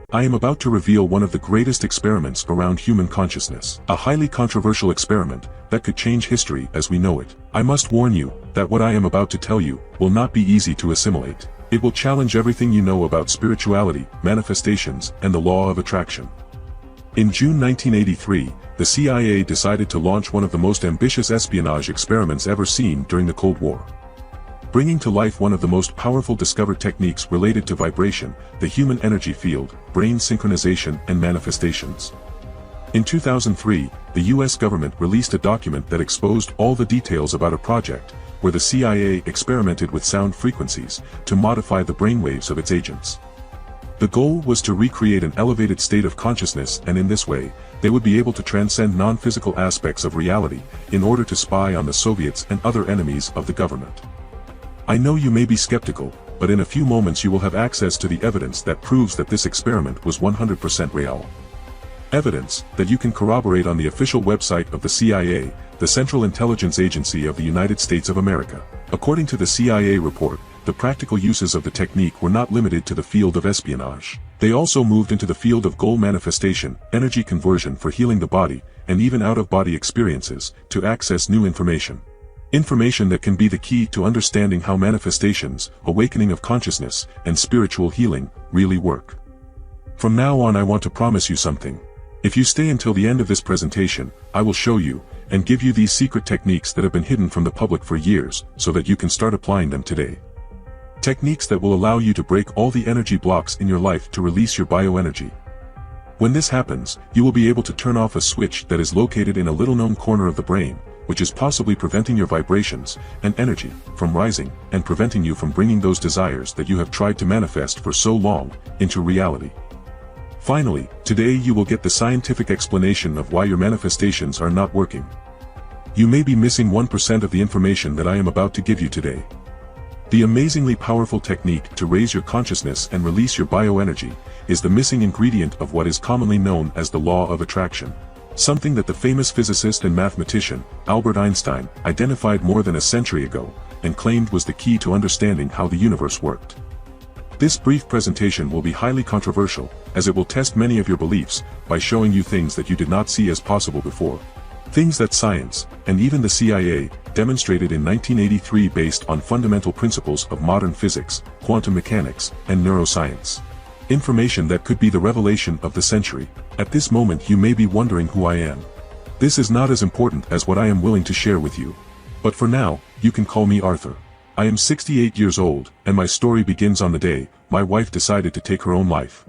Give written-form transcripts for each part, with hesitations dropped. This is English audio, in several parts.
I am about to reveal one of the greatest experiments around human consciousness. A highly controversial experiment that could change history as we know it. I must warn you that what I am about to tell you will not be easy to assimilate. It will challenge everything you know about spirituality, manifestations, and the law of attraction. In June 1983, the CIA decided to launch one of the most ambitious espionage experiments ever seen during the Cold War. Bringing to life one of the most powerful discovered techniques related to vibration, the human energy field, brain synchronization, and manifestations. In 2003, the US government released a document that exposed all the details about a project, where the CIA experimented with sound frequencies to modify the brainwaves of its agents. The goal was to recreate an elevated state of consciousness, and in this way, they would be able to transcend non-physical aspects of reality in order to spy on the Soviets and other enemies of the government. I know you may be skeptical, but in a few moments you will have access to the evidence that proves that this experiment was 100% real. Evidence that you can corroborate on the official website of the CIA, the Central Intelligence Agency of the United States of America. According to the CIA report, the practical uses of the technique were not limited to the field of espionage. They also moved into the field of goal manifestation, energy conversion for healing the body, and even out-of-body experiences, to access new information. Information that can be the key to understanding how manifestations, awakening of consciousness, and spiritual healing really work. From now on, I want to promise you something. If you stay until the end of this presentation, I will show you, and give you these secret techniques that have been hidden from the public for years, so that you can start applying them today. Techniques that will allow you to break all the energy blocks in your life to release your bioenergy. When this happens, you will be able to turn off a switch that is located in a little-known corner of the brain, which is possibly preventing your vibrations and energy from rising and preventing you from bringing those desires that you have tried to manifest for so long into reality. Finally, today you will get the scientific explanation of why your manifestations are not working. You may be missing 1% of the information that I am about to give you today. The amazingly powerful technique to raise your consciousness and release your bioenergy is the missing ingredient of what is commonly known as the law of attraction. Something that the famous physicist and mathematician, Albert Einstein, identified more than a century ago, and claimed was the key to understanding how the universe worked. This brief presentation will be highly controversial, as it will test many of your beliefs, by showing you things that you did not see as possible before. Things that science, and even the CIA, demonstrated in 1983 based on fundamental principles of modern physics, quantum mechanics, and neuroscience. Information that could be the revelation of the century. At this moment you may be wondering who I am. This is not as important as what I am willing to share with you. But for now, you can call me Arthur. I am 68 years old, and my story begins on the day my wife decided to take her own life.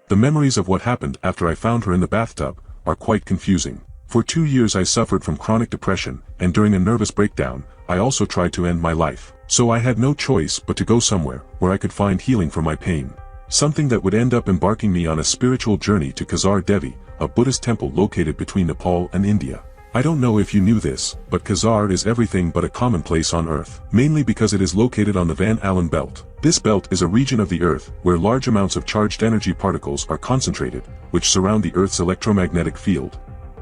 The memories of what happened after I found her in the bathtub are quite confusing. For 2 years I suffered from chronic depression, and during a nervous breakdown, I also tried to end my life. So I had no choice but to go somewhere where I could find healing for my pain. Something that would end up embarking me on a spiritual journey to Khazar Devi, a Buddhist temple located between Nepal and India. I don't know if you knew this, but Khazar is everything but a common place on Earth, mainly because it is located on the Van Allen belt. This belt is a region of the Earth where large amounts of charged energy particles are concentrated, which surround the Earth's electromagnetic field.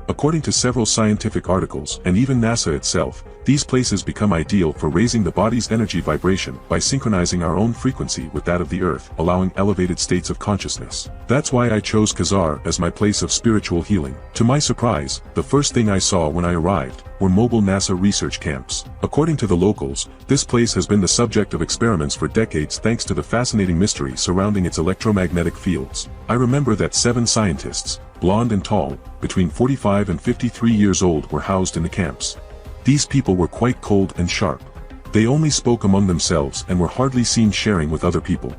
According to several scientific articles and even NASA itself, these places become ideal for raising the body's energy vibration by synchronizing our own frequency with that of the Earth, allowing elevated states of consciousness. That's why I chose Khazar as my place of spiritual healing. To my surprise, the first thing I saw when I arrived were mobile NASA research camps. According to the locals, this place has been the subject of experiments for decades thanks to the fascinating mystery surrounding its electromagnetic fields. I remember that 7 scientists, blonde and tall, between 45 and 53 years old, were housed in the camps. These people were quite cold and sharp. They only spoke among themselves and were hardly seen sharing with other people.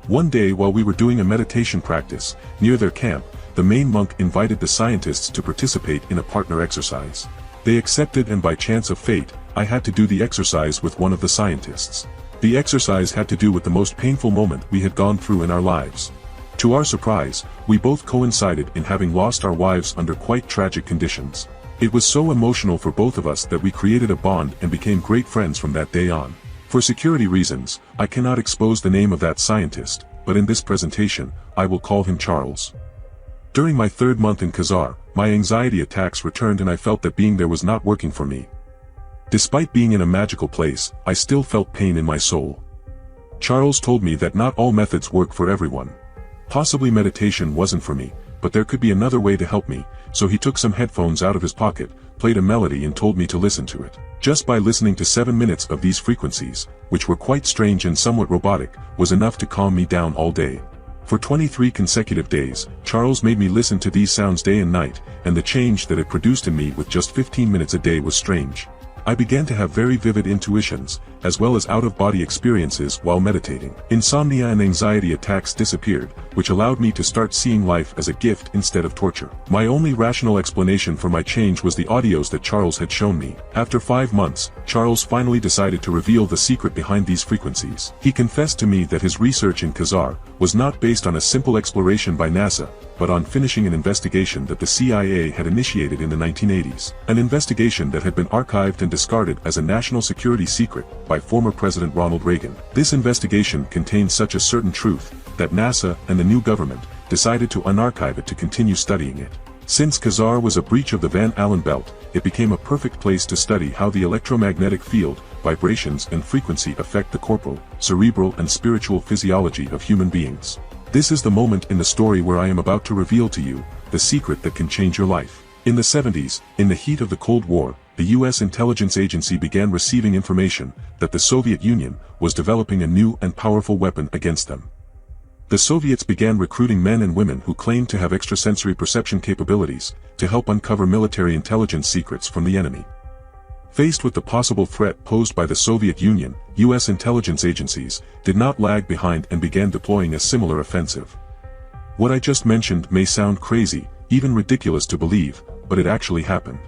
One day while we were doing a meditation practice near their camp, the main monk invited the scientists to participate in a partner exercise. They accepted, and by chance of fate, I had to do the exercise with one of the scientists. The exercise had to do with the most painful moment we had gone through in our lives. To our surprise, we both coincided in having lost our wives under quite tragic conditions. It was so emotional for both of us that we created a bond and became great friends from that day on. For security reasons, I cannot expose the name of that scientist, but in this presentation, I will call him Charles. During my 3rd month in Khazar, my anxiety attacks returned and I felt that being there was not working for me. Despite being in a magical place, I still felt pain in my soul. Charles told me that not all methods work for everyone. Possibly meditation wasn't for me, but there could be another way to help me, so he took some headphones out of his pocket, played a melody and told me to listen to it. Just by listening to 7 minutes of these frequencies, which were quite strange and somewhat robotic, was enough to calm me down all day. For 23 consecutive days, Charles made me listen to these sounds day and night, and the change that it produced in me with just 15 minutes a day was strange. I began to have very vivid intuitions, as well as out-of-body experiences while meditating. Insomnia and anxiety attacks disappeared, which allowed me to start seeing life as a gift instead of torture. My only rational explanation for my change was the audios that Charles had shown me. After 5 months, Charles finally decided to reveal the secret behind these frequencies. He confessed to me that his research in Khazar was not based on a simple exploration by NASA, but on finishing an investigation that the CIA had initiated in the 1980s. An investigation that had been archived and discarded as a national security secret by former President Ronald Reagan. This investigation contained such a certain truth that NASA and the new government decided to unarchive it to continue studying it. Since Khazar was a breach of the Van Allen belt, it became a perfect place to study how the electromagnetic field, vibrations and frequency affect the corporal, cerebral and spiritual physiology of human beings. This is the moment in the story where I am about to reveal to you the secret that can change your life. In the 70s, in the heat of the Cold War, the U.S. intelligence agency began receiving information that the Soviet Union was developing a new and powerful weapon against them. The Soviets began recruiting men and women who claimed to have extrasensory perception capabilities to help uncover military intelligence secrets from the enemy. Faced with the possible threat posed by the Soviet Union, U.S. intelligence agencies did not lag behind and began deploying a similar offensive. What I just mentioned may sound crazy, even ridiculous to believe, but it actually happened.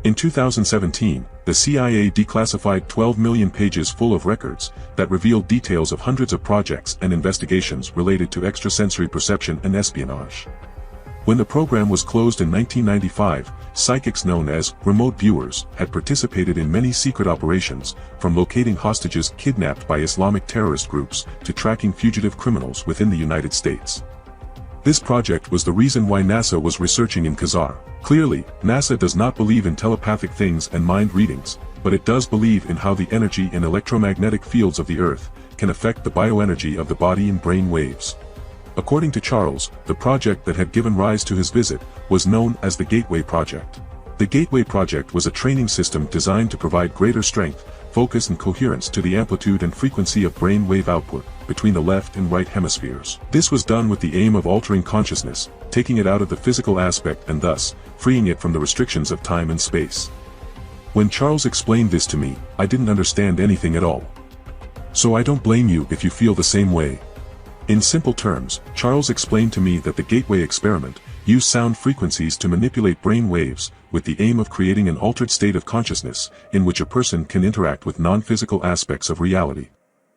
In 2017, the CIA declassified 12 million pages full of records that revealed details of hundreds of projects and investigations related to extrasensory perception and espionage. When the program was closed in 1995, psychics known as remote viewers had participated in many secret operations, from locating hostages kidnapped by Islamic terrorist groups to tracking fugitive criminals within the United States. This project was the reason why NASA was researching in Khazar. Clearly, NASA does not believe in telepathic things and mind readings, but it does believe in how the energy and electromagnetic fields of the Earth can affect the bioenergy of the body in brain waves. According to Charles, the project that had given rise to his visit was known as the Gateway Project. The Gateway Project was a training system designed to provide greater strength, focus and coherence to the amplitude and frequency of brain wave output between the left and right hemispheres. This was done with the aim of altering consciousness, taking it out of the physical aspect and thus, freeing it from the restrictions of time and space. When Charles explained this to me, I didn't understand anything at all. So I don't blame you if you feel the same way. In simple terms, Charles explained to me that the Gateway experiment used sound frequencies to manipulate brain waves with the aim of creating an altered state of consciousness in which a person can interact with non-physical aspects of reality.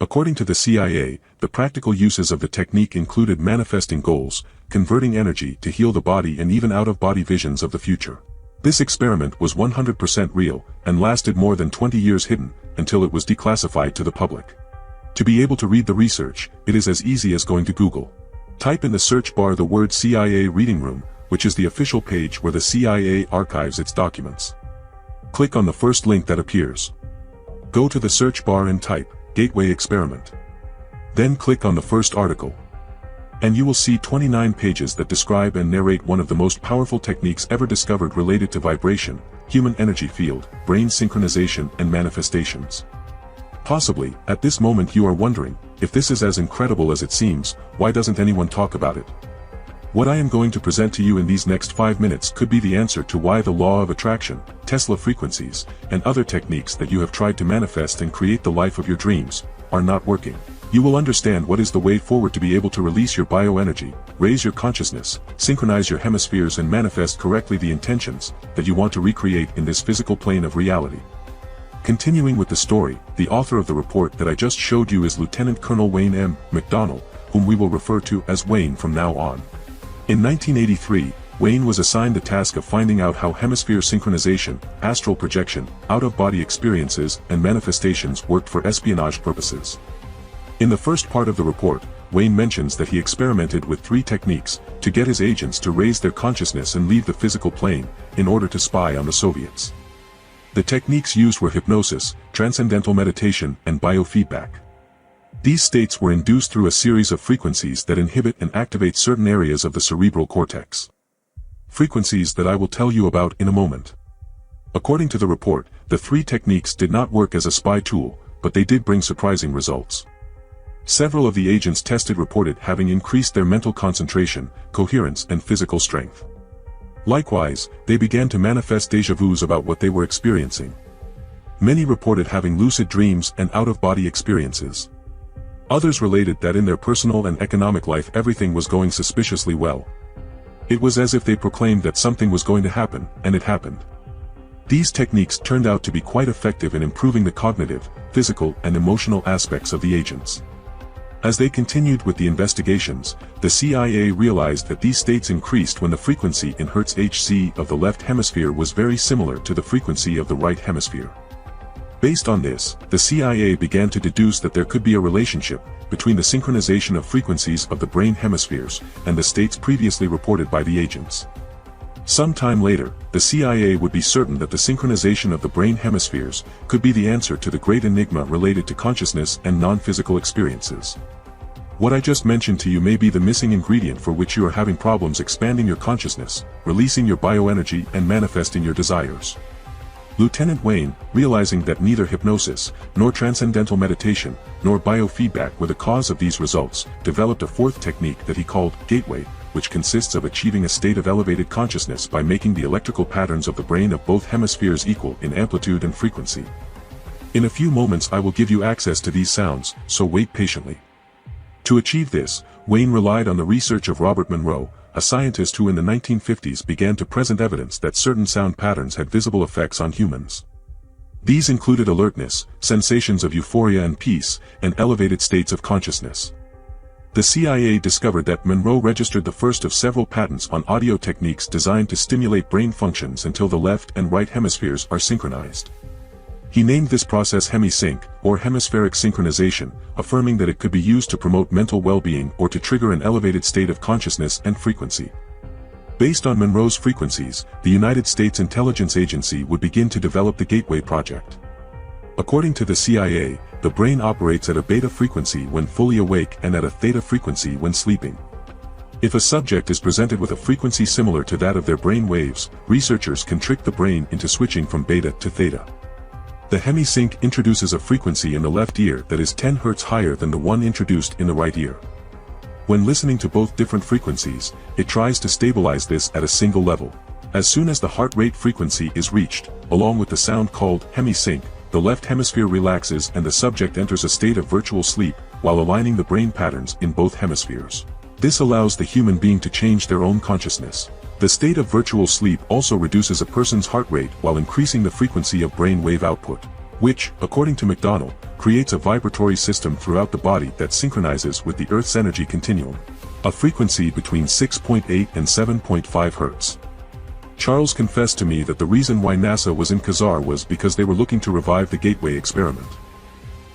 According to the CIA, the practical uses of the technique included manifesting goals, converting energy to heal the body and even out-of-body visions of the future. This experiment was 100% real and lasted more than 20 years hidden until it was declassified to the public. To be able to read the research, it is as easy as going to Google. Type in the search bar the word CIA Reading Room, which is the official page where the CIA archives its documents. Click on the first link that appears. Go to the search bar and type, Gateway Experiment. Then click on the first article. And you will see 29 pages that describe and narrate one of the most powerful techniques ever discovered related to vibration, human energy field, brain synchronization and manifestations. Possibly, at this moment you are wondering, if this is as incredible as it seems, why doesn't anyone talk about it? What I am going to present to you in these next 5 minutes could be the answer to why the law of attraction, Tesla frequencies, and other techniques that you have tried to manifest and create the life of your dreams, are not working. You will understand what is the way forward to be able to release your bioenergy, raise your consciousness, synchronize your hemispheres and manifest correctly the intentions that you want to recreate in this physical plane of reality. Continuing with the story, the author of the report that I just showed you is Lieutenant Colonel Wayne M. McDonnell, whom we will refer to as Wayne from now on. In 1983, Wayne was assigned the task of finding out how hemisphere synchronization, astral projection, out-of-body experiences, and manifestations worked for espionage purposes. In the first part of the report, Wayne mentions that he experimented with 3 techniques to get his agents to raise their consciousness and leave the physical plane in order to spy on the Soviets. The techniques used were hypnosis, transcendental meditation, and biofeedback. These states were induced through a series of frequencies that inhibit and activate certain areas of the cerebral cortex. Frequencies that I will tell you about in a moment. According to the report, the 3 techniques did not work as a spy tool, but they did bring surprising results. Several of the agents tested reported having increased their mental concentration, coherence, and physical strength. Likewise, they began to manifest déjà vus about what they were experiencing. Many reported having lucid dreams and out-of-body experiences. Others related that in their personal and economic life everything was going suspiciously well. It was as if they proclaimed that something was going to happen, and it happened. These techniques turned out to be quite effective in improving the cognitive, physical, and emotional aspects of the agents. As they continued with the investigations, the CIA realized that these states increased when the frequency in Hz of the left hemisphere was very similar to the frequency of the right hemisphere. Based on this, the CIA began to deduce that there could be a relationship between the synchronization of frequencies of the brain hemispheres and the states previously reported by the agents. Some time later, the CIA would be certain that the synchronization of the brain hemispheres could be the answer to the great enigma related to consciousness and non-physical experiences. What I just mentioned to you may be the missing ingredient for which you are having problems expanding your consciousness, releasing your bioenergy, and manifesting your desires. Lieutenant Wayne, realizing that neither hypnosis, nor transcendental meditation, nor biofeedback were the cause of these results, developed a 4th technique that he called Gateway, which consists of achieving a state of elevated consciousness by making the electrical patterns of the brain of both hemispheres equal in amplitude and frequency. In a few moments I will give you access to these sounds, so wait patiently. To achieve this, Wayne relied on the research of Robert Monroe, a scientist who in the 1950s began to present evidence that certain sound patterns had visible effects on humans. These included alertness, sensations of euphoria and peace, and elevated states of consciousness. The CIA discovered that Monroe registered the first of several patents on audio techniques designed to stimulate brain functions until the left and right hemispheres are synchronized. He named this process hemisync, or hemispheric synchronization, affirming that it could be used to promote mental well-being or to trigger an elevated state of consciousness and frequency. Based on Monroe's frequencies, the United States Intelligence Agency would begin to develop the Gateway Project. According to the CIA, the brain operates at a beta frequency when fully awake and at a theta frequency when sleeping. If a subject is presented with a frequency similar to that of their brain waves, researchers can trick the brain into switching from beta to theta. The hemisync introduces a frequency in the left ear that is 10 Hz higher than the one introduced in the right ear. When listening to both different frequencies, it tries to stabilize this at a single level. As soon as the heart rate frequency is reached, along with the sound called hemisync, the left hemisphere relaxes and the subject enters a state of virtual sleep, while aligning the brain patterns in both hemispheres. This allows the human being to change their own consciousness. The state of virtual sleep also reduces a person's heart rate while increasing the frequency of brain wave output, which, according to McDonald, creates a vibratory system throughout the body that synchronizes with the Earth's energy continuum, a frequency between 6.8 and 7.5 Hz. Charles confessed to me that the reason why NASA was in Quasar was because they were looking to revive the Gateway experiment.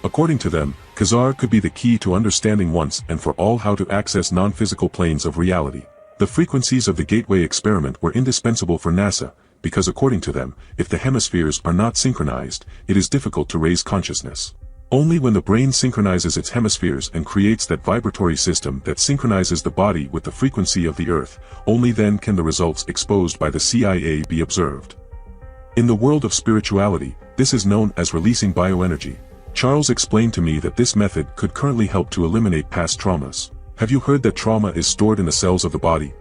According to them, Quasar could be the key to understanding once and for all how to access non-physical planes of reality. The frequencies of the Gateway experiment were indispensable for NASA, because according to them, if the hemispheres are not synchronized, it is difficult to raise consciousness. Only when the brain synchronizes its hemispheres and creates that vibratory system that synchronizes the body with the frequency of the Earth, only then can the results exposed by the CIA be observed. In the world of spirituality, this is known as releasing bioenergy. Charles explained to me that this method could currently help to eliminate past traumas. Have you heard that trauma is stored in the cells of the body?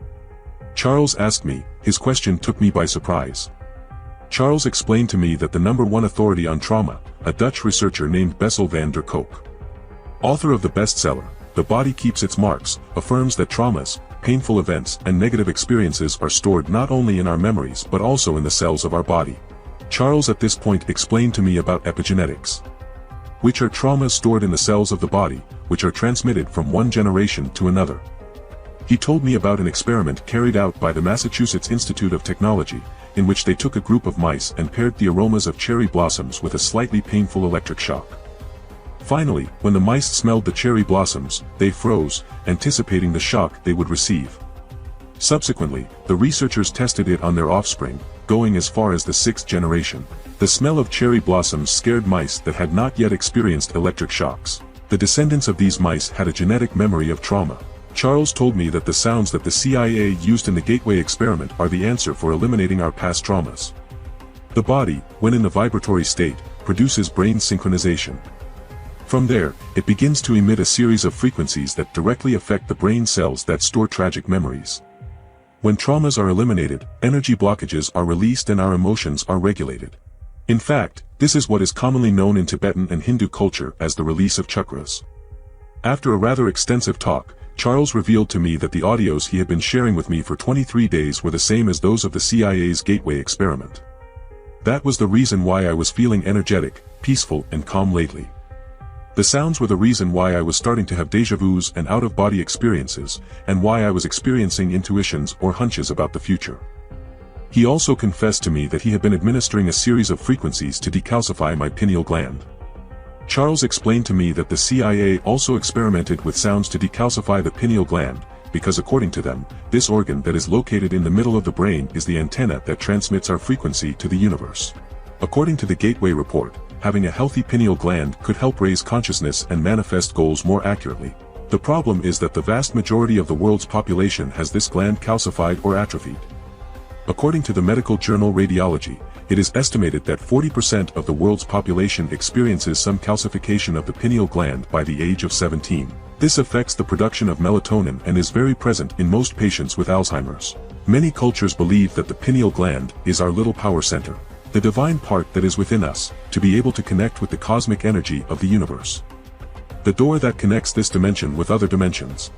Charles asked me. His question took me by surprise. Charles explained to me that the #1 authority on trauma, a Dutch researcher named Bessel van der Kolk, author of the bestseller, The Body Keeps Its Marks, affirms that traumas, painful events, and negative experiences are stored not only in our memories but also in the cells of our body. Charles at this point explained to me about epigenetics, which are traumas stored in the cells of the body, which are transmitted from one generation to another. He told me about an experiment carried out by the Massachusetts Institute of Technology, in which they took a group of mice and paired the aromas of cherry blossoms with a slightly painful electric shock. Finally, when the mice smelled the cherry blossoms, they froze, anticipating the shock they would receive. Subsequently, the researchers tested it on their offspring, going as far as the 6th generation. The smell of cherry blossoms scared mice that had not yet experienced electric shocks. The descendants of these mice had a genetic memory of trauma. Charles told me that the sounds that the CIA used in the Gateway experiment are the answer for eliminating our past traumas. The body, when in the vibratory state, produces brain synchronization. From there, it begins to emit a series of frequencies that directly affect the brain cells that store tragic memories. When traumas are eliminated, energy blockages are released and our emotions are regulated. In fact, this is what is commonly known in Tibetan and Hindu culture as the release of chakras. After a rather extensive talk, Charles revealed to me that the audios he had been sharing with me for 23 days were the same as those of the CIA's Gateway experiment. That was the reason why I was feeling energetic, peaceful and calm lately. The sounds were the reason why I was starting to have déjà vus and out-of-body experiences, and why I was experiencing intuitions or hunches about the future. He also confessed to me that he had been administering a series of frequencies to decalcify my pineal gland. Charles explained to me that the CIA also experimented with sounds to decalcify the pineal gland, because according to them, this organ that is located in the middle of the brain is the antenna that transmits our frequency to the universe. According to the Gateway report, having a healthy pineal gland could help raise consciousness and manifest goals more accurately. The problem is that the vast majority of the world's population has this gland calcified or atrophied. According to the medical journal Radiology, it is estimated that 40% of the world's population experiences some calcification of the pineal gland by the age of 17. This affects the production of melatonin and is very present in most patients with Alzheimer's. Many cultures believe that the pineal gland is our little power center, the divine part that is within us, to be able to connect with the cosmic energy of the universe. The door that connects this dimension with other dimensions.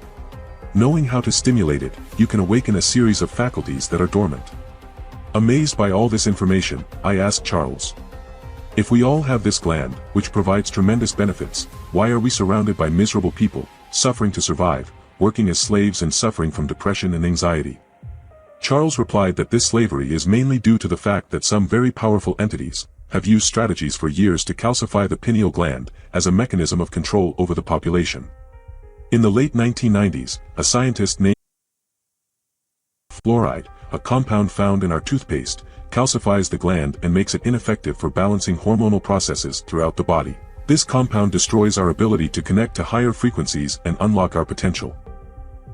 Knowing how to stimulate it, you can awaken a series of faculties that are dormant. Amazed by all this information, I asked Charles. If we all have this gland, which provides tremendous benefits, why are we surrounded by miserable people, suffering to survive, working as slaves and suffering from depression and anxiety? Charles replied that this slavery is mainly due to the fact that some very powerful entities have used strategies for years to calcify the pineal gland as a mechanism of control over the population. In the late 1990s, a scientist named fluoride, a compound found in our toothpaste, calcifies the gland and makes it ineffective for balancing hormonal processes throughout the body. This compound destroys our ability to connect to higher frequencies and unlock our potential.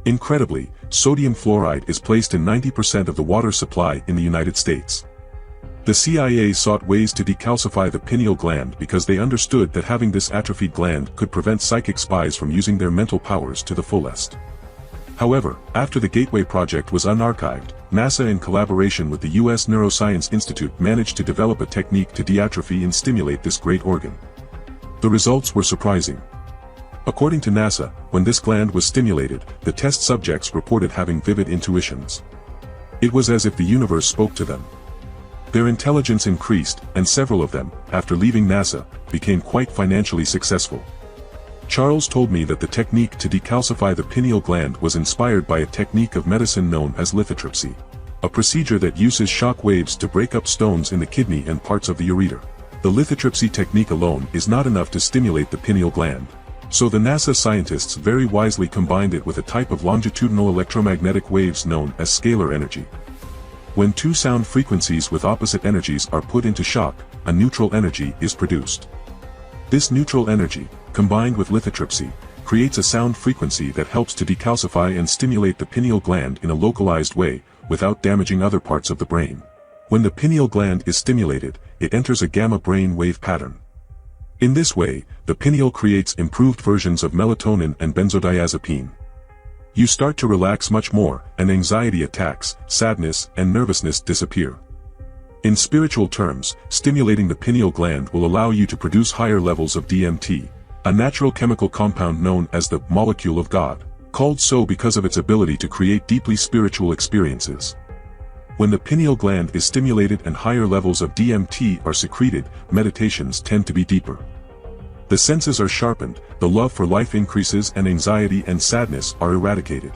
Incredibly, sodium fluoride is placed in 90% of the water supply in the United States. The CIA sought ways to decalcify the pineal gland because they understood that having this atrophied gland could prevent psychic spies from using their mental powers to the fullest. However, after the Gateway project was unarchived, NASA in collaboration with the U.S. Neuroscience Institute managed to develop a technique to deatrophy and stimulate this great organ. The results were surprising. According to NASA, when this gland was stimulated, the test subjects reported having vivid intuitions. It was as if the universe spoke to them. Their intelligence increased, and several of them, after leaving NASA, became quite financially successful. Charles told me that the technique to decalcify the pineal gland was inspired by a technique of medicine known as lithotripsy, a procedure that uses shock waves to break up stones in the kidney and parts of the ureter. The lithotripsy technique alone is not enough to stimulate the pineal gland. So the NASA scientists very wisely combined it with a type of longitudinal electromagnetic waves known as scalar energy. When two sound frequencies with opposite energies are put into shock, a neutral energy is produced. This neutral energy, combined with lithotripsy, creates a sound frequency that helps to decalcify and stimulate the pineal gland in a localized way, without damaging other parts of the brain. When the pineal gland is stimulated, it enters a gamma brain wave pattern. In this way, the pineal creates improved versions of melatonin and benzodiazepine. You start to relax much more, and anxiety attacks, sadness, and nervousness disappear. In spiritual terms, stimulating the pineal gland will allow you to produce higher levels of DMT, a natural chemical compound known as the molecule of God, called so because of its ability to create deeply spiritual experiences. When the pineal gland is stimulated and higher levels of DMT are secreted, meditations tend to be deeper. The senses are sharpened, the love for life increases, and anxiety and sadness are eradicated.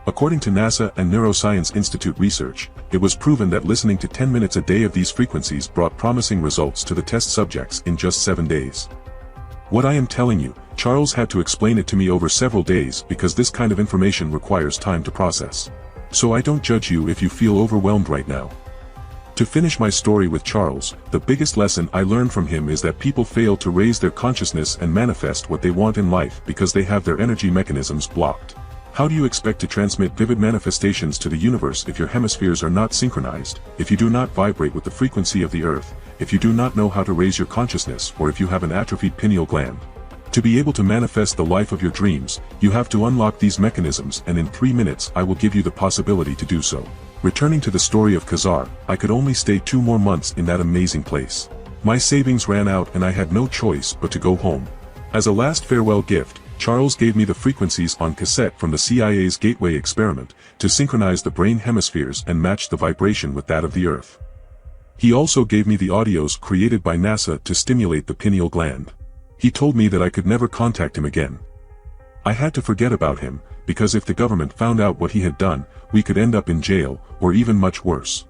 According to NASA and Neuroscience Institute research, it was proven that listening to 10 minutes a day of these frequencies brought promising results to the test subjects in just 7 days. What I am telling you, Charles had to explain it to me over several days because this kind of information requires time to process. So I don't judge you if you feel overwhelmed right now. To finish my story with Charles, the biggest lesson I learned from him is that people fail to raise their consciousness and manifest what they want in life because they have their energy mechanisms blocked. How do you expect to transmit vivid manifestations to the universe if your hemispheres are not synchronized, if you do not vibrate with the frequency of the earth, if you do not know how to raise your consciousness, or if you have an atrophied pineal gland? To be able to manifest the life of your dreams, you have to unlock these mechanisms, and in 3 minutes I will give you the possibility to do so. Returning to the story of Khazar, I could only stay 2 more months in that amazing place. My savings ran out and I had no choice but to go home. As a last farewell gift, Charles gave me the frequencies on cassette from the CIA's Gateway experiment to synchronize the brain hemispheres and match the vibration with that of the Earth. He also gave me the audios created by NASA to stimulate the pineal gland. He told me that I could never contact him again. I had to forget about him, because if the government found out what he had done, we could end up in jail, or even much worse.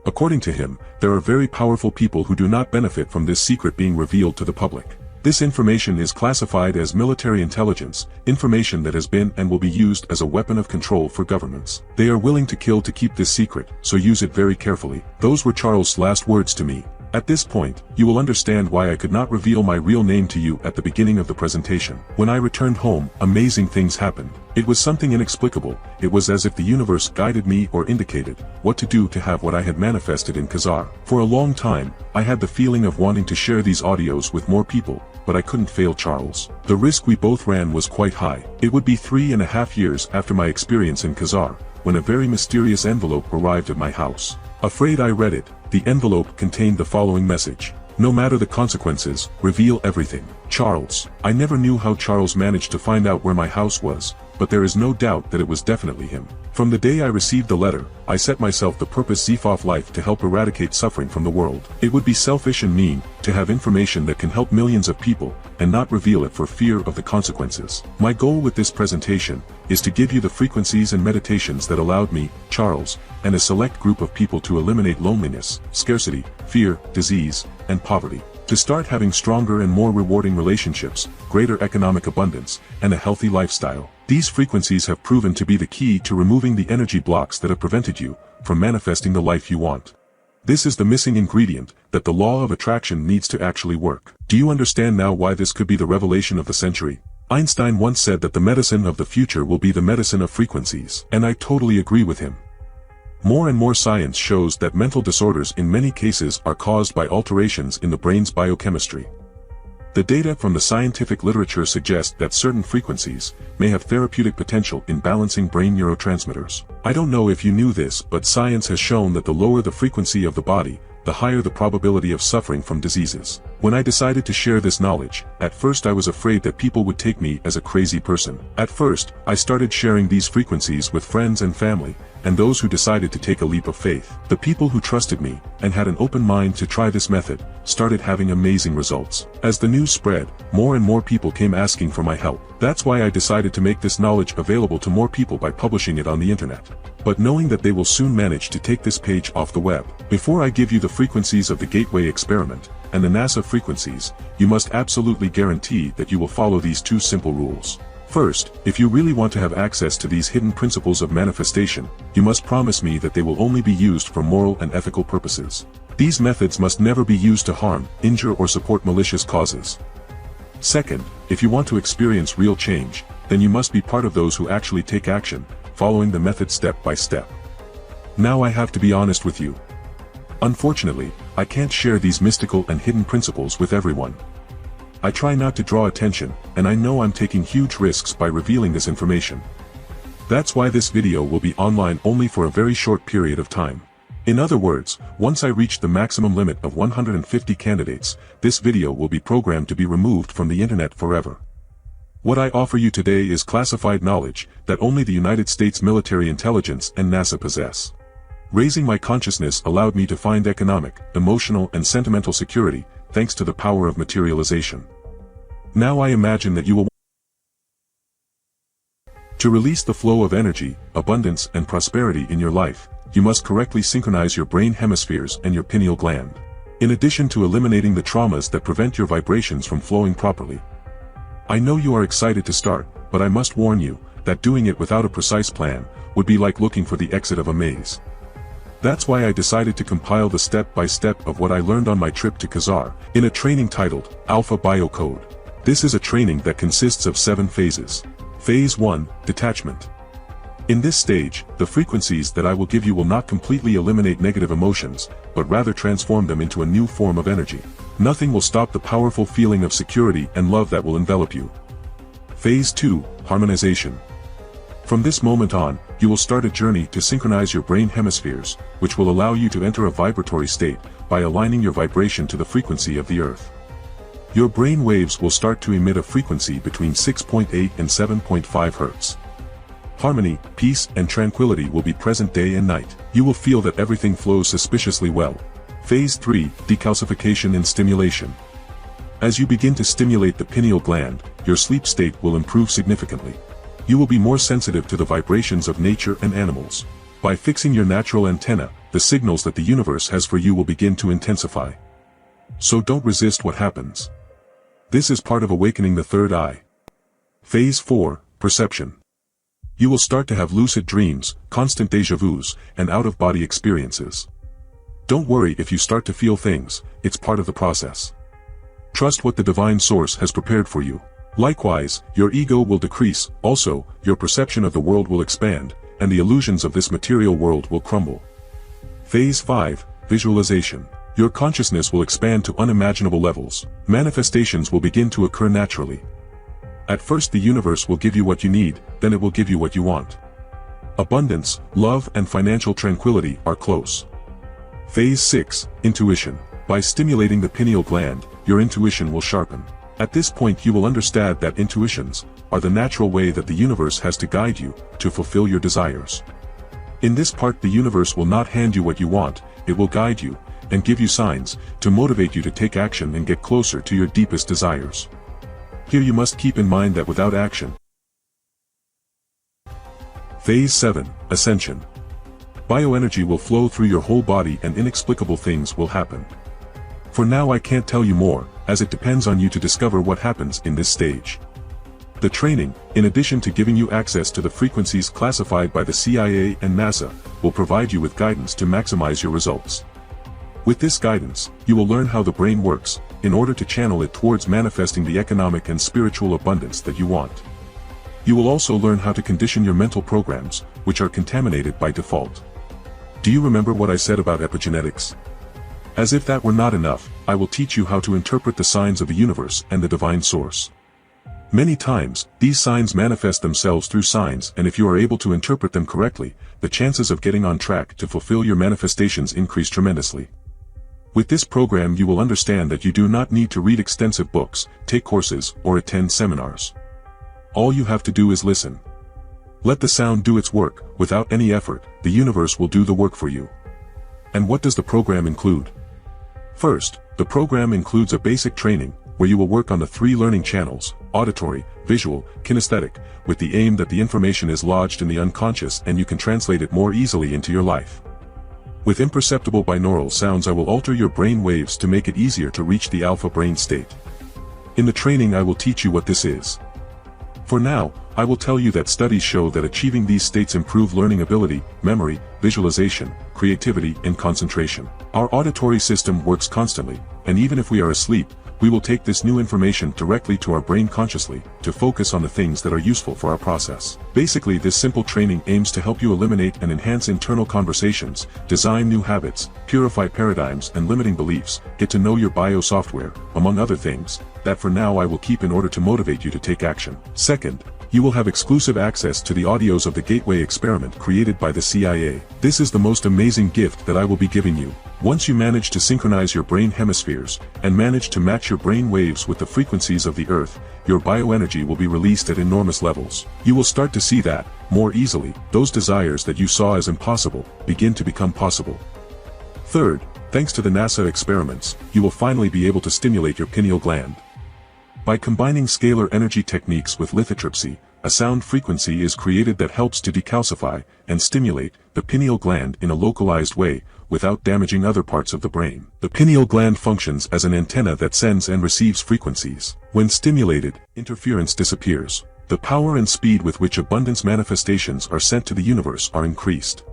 According to him, there are very powerful people who do not benefit from this secret being revealed to the public. This information is classified as military intelligence, information that has been and will be used as a weapon of control for governments. They are willing to kill to keep this secret, so use it very carefully. Those were Charles' last words to me. At this point, you will understand why I could not reveal my real name to you at the beginning of the presentation. When I returned home, amazing things happened. It was something inexplicable. It was as if the universe guided me or indicated what to do to have what I had manifested in Khazar. For a long time, I had the feeling of wanting to share these audios with more people, but I couldn't fail Charles. The risk we both ran was quite high. It would be 3.5 years after my experience in Khazar, when a very mysterious envelope arrived at my house. Afraid I read it. The envelope contained the following message: "No matter the consequences, reveal everything. Charles." I never knew how Charles managed to find out where my house was, but there is no doubt that it was definitely him. From the day I received the letter, I set myself the purpose Zefov life to help eradicate suffering from the world. It would be selfish and mean to have information that can help millions of people and not reveal it for fear of the consequences. My goal with this presentation is to give you the frequencies and meditations that allowed me, Charles, and a select group of people to eliminate loneliness, scarcity, fear, disease, and poverty. To start having stronger and more rewarding relationships, greater economic abundance, and a healthy lifestyle. These frequencies have proven to be the key to removing the energy blocks that have prevented you from manifesting the life you want. This is the missing ingredient that the law of attraction needs to actually work. Do you understand now why this could be the revelation of the century? Einstein once said that the medicine of the future will be the medicine of frequencies, and I totally agree with him. More and more science shows that mental disorders in many cases are caused by alterations in the brain's biochemistry. The data from the scientific literature suggest that certain frequencies may have therapeutic potential in balancing brain neurotransmitters. I don't know if you knew this, but science has shown that the lower the frequency of the body, the higher the probability of suffering from diseases. When I decided to share this knowledge, at first I was afraid that people would take me as a crazy person. At first, I started sharing these frequencies with friends and family, and those who decided to take a leap of faith. The people who trusted me, and had an open mind to try this method, started having amazing results. As the news spread, more and more people came asking for my help. That's why I decided to make this knowledge available to more people by publishing it on the internet. But knowing that they will soon manage to take this page off the web. Before I give you the frequencies of the Gateway experiment, and the NASA frequencies, you must absolutely guarantee that you will follow these 2 simple rules. First, if you really want to have access to these hidden principles of manifestation, you must promise me that they will only be used for moral and ethical purposes. These methods must never be used to harm, injure or support malicious causes. Second, if you want to experience real change, then you must be part of those who actually take action, following the method step by step. Now I have to be honest with you. Unfortunately, I can't share these mystical and hidden principles with everyone. I try not to draw attention, and I know I'm taking huge risks by revealing this information. That's why this video will be online only for a very short period of time. In other words, once I reach the maximum limit of 150 candidates, this video will be programmed to be removed from the internet forever. What I offer you today is classified knowledge that only the United States military intelligence and NASA possess. Raising my consciousness allowed me to find economic, emotional and sentimental security, thanks to the power of materialization. Now I imagine that you will to release the flow of energy, abundance and prosperity in your life, you must correctly synchronize your brain hemispheres and your pineal gland. In addition to eliminating the traumas that prevent your vibrations from flowing properly. I know you are excited to start, but I must warn you that doing it without a precise plan would be like looking for the exit of a maze. That's why I decided to compile the step-by-step of what I learned on my trip to Khazar, in a training titled, Alpha Biocode. This is a training that consists of 7 phases. Phase 1, Detachment. In this stage, the frequencies that I will give you will not completely eliminate negative emotions, but rather transform them into a new form of energy. Nothing will stop the powerful feeling of security and love that will envelop you. Phase 2, Harmonization. From this moment on, you will start a journey to synchronize your brain hemispheres, which will allow you to enter a vibratory state by aligning your vibration to the frequency of the Earth. Your brain waves will start to emit a frequency between 6.8 and 7.5 Hz. Harmony, peace, and tranquility will be present day and night. You will feel that everything flows suspiciously well. Phase 3, Decalcification and Stimulation. As you begin to stimulate the pineal gland, your sleep state will improve significantly. You will be more sensitive to the vibrations of nature and animals. By fixing your natural antenna, the signals that the universe has for you will begin to intensify. So don't resist what happens. This is part of awakening the third eye. Phase 4, Perception. You will start to have lucid dreams, constant déjà vus, and out-of-body experiences. Don't worry if you start to feel things, it's part of the process. Trust what the divine source has prepared for you. Likewise, your ego will decrease, also, your perception of the world will expand, and the illusions of this material world will crumble. Phase 5, Visualization. Your consciousness will expand to unimaginable levels. Manifestations will begin to occur naturally. At first the universe will give you what you need, then it will give you what you want. Abundance, love, and financial tranquility are close. Phase 6, Intuition. By stimulating the pineal gland, your intuition will sharpen. At this point you will understand that intuitions are the natural way that the universe has to guide you to fulfill your desires. In this part the universe will not hand you what you want, it will guide you and give you signs to motivate you to take action and get closer to your deepest desires. Here you must keep in mind that without action. Phase 7, Ascension. Bioenergy will flow through your whole body and inexplicable things will happen. For now I can't tell you more, as it depends on you to discover what happens in this stage. The training, in addition to giving you access to the frequencies classified by the CIA and NASA, will provide you with guidance to maximize your results. With this guidance, you will learn how the brain works, in order to channel it towards manifesting the economic and spiritual abundance that you want. You will also learn how to condition your mental programs, which are contaminated by default. Do you remember what I said about epigenetics? As if that were not enough, I will teach you how to interpret the signs of the universe and the divine source. Many times, these signs manifest themselves through signs, and if you are able to interpret them correctly, the chances of getting on track to fulfill your manifestations increase tremendously. With this program you will understand that you do not need to read extensive books, take courses, or attend seminars. All you have to do is listen. Let the sound do its work. Without any effort, the universe will do the work for you. And what does the program include? First, the program includes a basic training, where you will work on the 3 learning channels, auditory, visual, kinesthetic, with the aim that the information is lodged in the unconscious and you can translate it more easily into your life. With imperceptible binaural sounds I will alter your brain waves to make it easier to reach the alpha brain state. In the training I will teach you what this is. For now, I will tell you that studies show that achieving these states improve learning ability, memory, visualization, creativity, and concentration. Our auditory system works constantly, and even if we are asleep, we will take this new information directly to our brain consciously, to focus on the things that are useful for our process. Basically, this simple training aims to help you eliminate and enhance internal conversations, design new habits, purify paradigms and limiting beliefs, get to know your bio software, among other things, that for now I will keep in order to motivate you to take action. Second, you will have exclusive access to the audios of the Gateway experiment created by the CIA. This is the most amazing gift that I will be giving you. Once you manage to synchronize your brain hemispheres, and manage to match your brain waves with the frequencies of the Earth, your bioenergy will be released at enormous levels. You will start to see that, more easily, those desires that you saw as impossible, begin to become possible. Third, thanks to the NASA experiments, you will finally be able to stimulate your pineal gland. By combining scalar energy techniques with lithotripsy, a sound frequency is created that helps to decalcify and stimulate the pineal gland in a localized way, without damaging other parts of the brain. The pineal gland functions as an antenna that sends and receives frequencies. When stimulated, interference disappears. The power and speed with which abundance manifestations are sent to the universe are increased.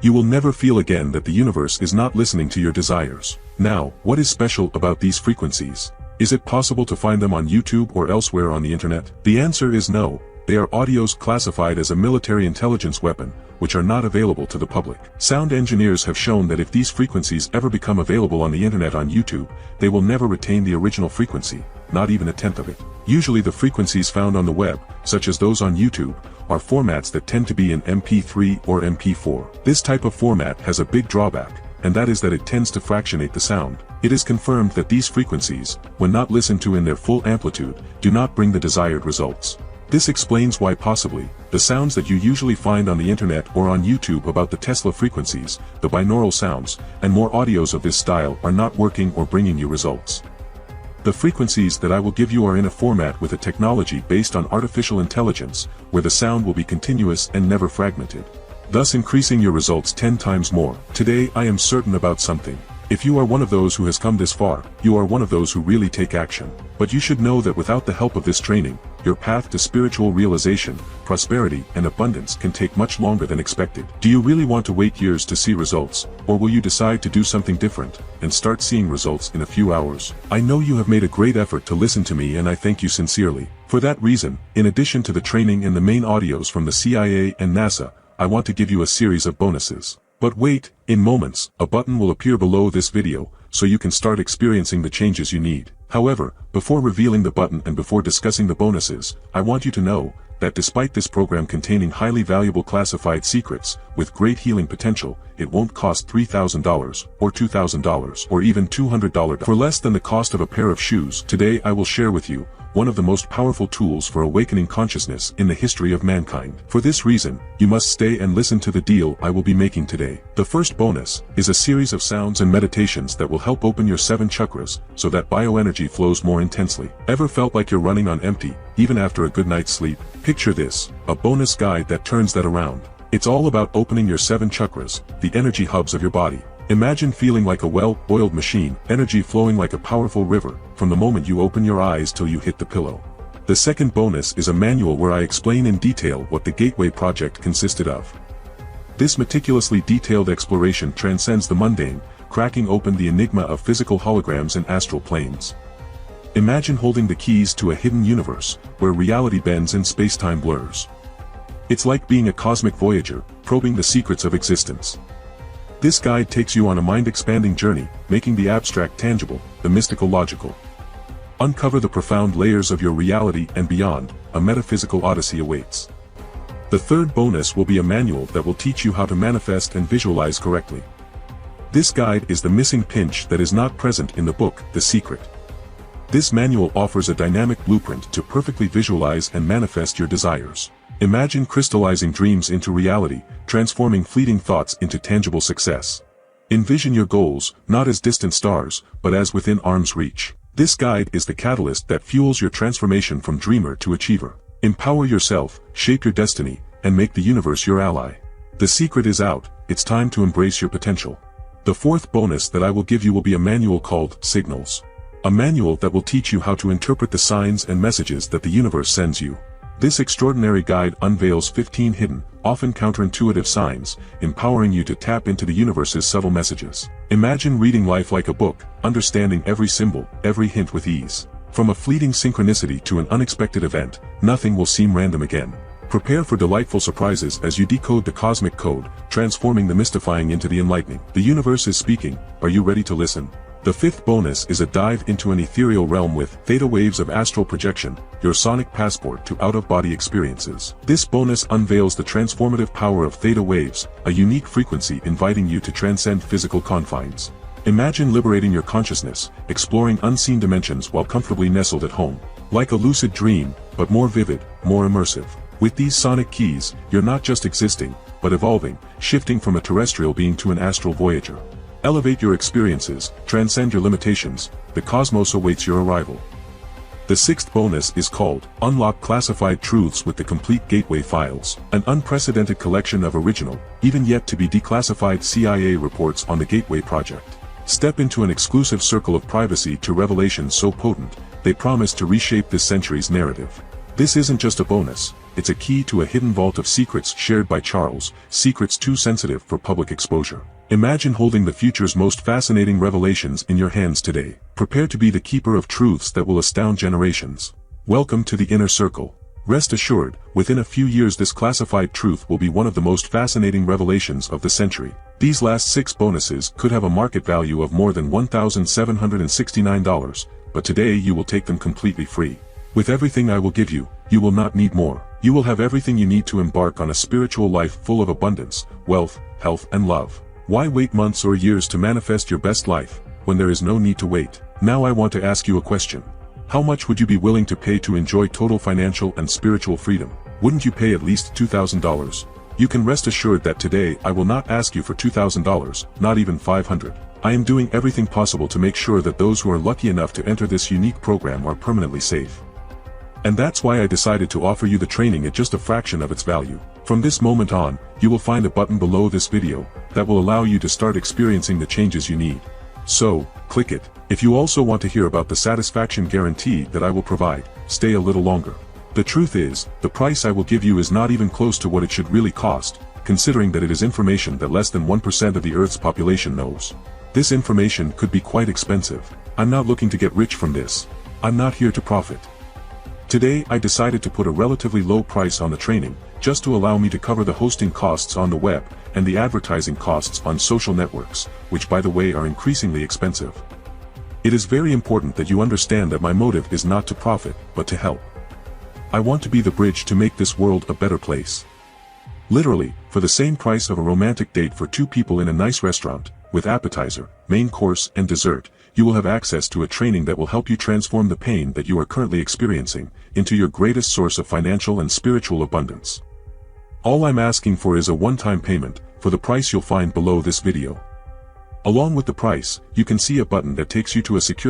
You will never feel again that the universe is not listening to your desires. Now, what is special about these frequencies? Is it possible to find them on YouTube or elsewhere on the internet? The answer is no. They are audios classified as a military intelligence weapon, which are not available to the public. Sound engineers have shown that if these frequencies ever become available on the internet on YouTube, they will never retain the original frequency, not even a tenth of it. Usually the frequencies found on the web, such as those on YouTube, are formats that tend to be in MP3 or MP4. This type of format has a big drawback, and that is that it tends to fractionate the sound. It is confirmed that these frequencies, when not listened to in their full amplitude, do not bring the desired results. This explains why possibly, the sounds that you usually find on the internet or on YouTube about the Tesla frequencies, the binaural sounds, and more audios of this style are not working or bringing you results. The frequencies that I will give you are in a format with a technology based on artificial intelligence, where the sound will be continuous and never fragmented, thus increasing your results 10 times more. Today I am certain about something. If you are one of those who has come this far, you are one of those who really take action. But you should know that without the help of this training, your path to spiritual realization, prosperity, and abundance can take much longer than expected. Do you really want to wait years to see results, or will you decide to do something different, and start seeing results in a few hours? I know you have made a great effort to listen to me and I thank you sincerely. For that reason, in addition to the training and the main audios from the CIA and NASA, I want to give you a series of bonuses. But wait, in moments, a button will appear below this video, so you can start experiencing the changes you need. However, before revealing the button and before discussing the bonuses, I want you to know that despite this program containing highly valuable classified secrets, with great healing potential, it won't cost $3,000, or $2,000, or even $200 for less than the cost of a pair of shoes. Today I will share with you one of the most powerful tools for awakening consciousness in the history of mankind. For this reason, you must stay and listen to the deal I will be making today. The first bonus is a series of sounds and meditations that will help open your 7 chakras, so that bioenergy flows more intensely. Ever felt like you're running on empty, even after a good night's sleep? Picture this, a bonus guide that turns that around. It's all about opening your 7 chakras, the energy hubs of your body. Imagine feeling like a well-oiled machine, energy flowing like a powerful river, from the moment you open your eyes till you hit the pillow. The second bonus is a manual where I explain in detail what the Gateway Project consisted of. This meticulously detailed exploration transcends the mundane, cracking open the enigma of physical holograms and astral planes. Imagine holding the keys to a hidden universe, where reality bends and space-time blurs. It's like being a cosmic voyager, probing the secrets of existence. This guide takes you on a mind-expanding journey, making the abstract tangible, the mystical logical. Uncover the profound layers of your reality and beyond, a metaphysical odyssey awaits. The third bonus will be a manual that will teach you how to manifest and visualize correctly. This guide is the missing pinch that is not present in the book, The Secret. This manual offers a dynamic blueprint to perfectly visualize and manifest your desires. Imagine crystallizing dreams into reality, transforming fleeting thoughts into tangible success. Envision your goals, not as distant stars, but as within arm's reach. This guide is the catalyst that fuels your transformation from dreamer to achiever. Empower yourself, shape your destiny, and make the universe your ally. The secret is out, it's time to embrace your potential. The fourth bonus that I will give you will be a manual called Signals. A manual that will teach you how to interpret the signs and messages that the universe sends you. This extraordinary guide unveils 15 hidden, often counterintuitive signs, empowering you to tap into the universe's subtle messages. Imagine reading life like a book, understanding every symbol, every hint with ease. From a fleeting synchronicity to an unexpected event, nothing will seem random again. Prepare for delightful surprises as you decode the cosmic code, transforming the mystifying into the enlightening. The universe is speaking, are you ready to listen? The fifth bonus is a dive into an ethereal realm with Theta Waves of Astral Projection, your sonic passport to out-of-body experiences. This bonus unveils the transformative power of theta waves, a unique frequency inviting you to transcend physical confines. Imagine liberating your consciousness, exploring unseen dimensions while comfortably nestled at home. Like a lucid dream, but more vivid, more immersive. With these sonic keys, you're not just existing, but evolving, shifting from a terrestrial being to an astral voyager. Elevate your experiences, transcend your limitations, the cosmos awaits your arrival. The sixth bonus is called Unlock Classified Truths with the Complete Gateway Files, an unprecedented collection of original, even yet to be declassified CIA reports on the Gateway Project. Step into an exclusive circle of privacy to revelations so potent, they promise to reshape this century's narrative. This isn't just a bonus, it's a key to a hidden vault of secrets shared by Charles, secrets too sensitive for public exposure. Imagine holding the future's most fascinating revelations in your hands today. Prepare to be the keeper of truths that will astound generations. Welcome to the Inner Circle. Rest assured, within a few years this classified truth will be one of the most fascinating revelations of the century. These last 6 bonuses could have a market value of more than $1,769, but today you will take them completely free. With everything I will give you, you will not need more. You will have everything you need to embark on a spiritual life full of abundance, wealth, health and love. Why wait months or years to manifest your best life, when there is no need to wait? Now I want to ask you a question. How much would you be willing to pay to enjoy total financial and spiritual freedom? Wouldn't you pay at least $2,000? You can rest assured that today I will not ask you for $2,000, not even $500. I am doing everything possible to make sure that those who are lucky enough to enter this unique program are permanently safe. And that's why I decided to offer you the training at just a fraction of its value. From this moment on, you will find a button below this video that will allow you to start experiencing the changes you need. So, click it. If you also want to hear about the satisfaction guarantee that I will provide, stay a little longer. The truth is, the price I will give you is not even close to what it should really cost, considering that it is information that less than 1% of the Earth's population knows. This information could be quite expensive. I'm not looking to get rich from this. I'm not here to profit. Today I decided to put a relatively low price on the training, just to allow me to cover the hosting costs on the web, and the advertising costs on social networks, which by the way are increasingly expensive. It is very important that you understand that my motive is not to profit, but to help. I want to be the bridge to make this world a better place. Literally, for the same price of a romantic date for 2 people in a nice restaurant, with appetizer, main course and dessert, you will have access to a training that will help you transform the pain that you are currently experiencing into your greatest source of financial and spiritual abundance. All I'm asking for is a one-time payment, for the price you'll find below this video. Along with the price, you can see a button that takes you to a secure